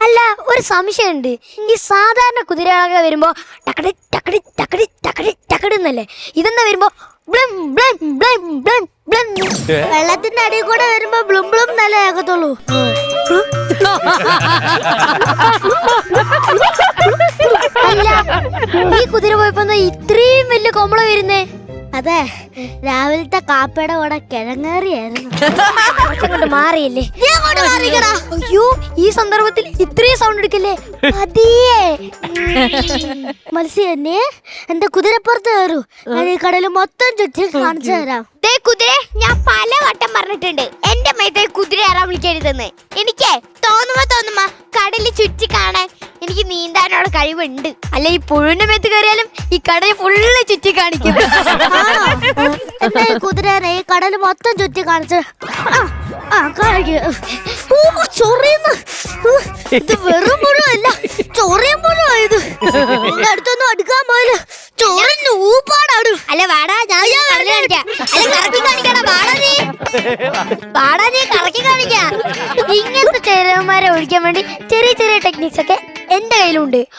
അല്ല, ഒരു സംശയമുണ്ട്. ഈ സാധാരണ കുതിരകളൊക്കെ വരുമ്പോ ടക്കടി ടക്കടി ടക്കടി ടക്കടി ടക്കടി എന്നല്ലേ, ഇതെന്താ വരുമ്പോ ബ്ലം ബ്ലം ബ്ലം ബ്ലം ബ്ലം? വെള്ളത്തിന്റെ അടിയിൽ കൂടെ വരുമ്പോ ബ്ലും ബ്ലും എന്നല്ലേ ആകത്തുള്ളൂ. അല്ല, ഈ കുതിര പോയപ്പോ ഇത്രയും വലിയ കൊമ്പള വരുന്നേ? അതെ, രാവിലത്തെ കാപ്പയുടെ കൂടെ കിഴങ്ങേറിയായിരുന്നു. മാറിയല്ലേ? അയ്യോ, ഈ സന്ദർഭത്തിൽ ഇത്രയും സൗണ്ട് എടുക്കല്ലേ? പതിയെ മത്സ്യന്നെ, എന്റെ കുതിരപ്പുറത്ത് കയറൂ. ഞാൻ ഈ കടല് മൊത്തം ചുറ്റി കാണിച്ചു തരാം. കുതിരെ, ഞാൻ പല വട്ടം പറഞ്ഞിട്ടുണ്ട് എന്റെ മേത്തെ കുതിര ആരാ വിളിക്കരുതെന്ന്. എനിക്ക് തോന്നുമ്പോ കടലിൽ ചുറ്റി കാണാൻ എനിക്ക് നീന്താനുള്ള കഴിവുണ്ട്. അല്ല, ഈ പുഴുവിന്റെ മേത്ത് കയറിയാലും ഈ കടൽ ഫുള്ള് ചുറ്റി കാണിക്കും. എന്റെ കുതിരനെ ഈ കടല് മൊത്തം ചുറ്റി കാണിച്ച് ഇത് വെറും മുഴുവല്ല, ചൊറിയും മുഴുവായത്. എന്റെ അടുത്തൊന്നും അടുക്കാൻ പോയില്ല, ചോറിന് ഊപ്പാടാണ്. അല്ല വാടാ, ഞാൻ കാണിക്കാം. അല്ല, കറക്കി കാണിക്കാടാ, വാടാ നീ, വാടാ നീ, കറക്കി കാണിക്കാം. ഇങ്ങനത്തെ ചേരന്മാരെ ഒഴിക്കാൻ വേണ്ടി ചെറിയ ചെറിയ ടെക്നിക്സ് ഒക്കെ എന്റെ കയ്യിലുണ്ട്.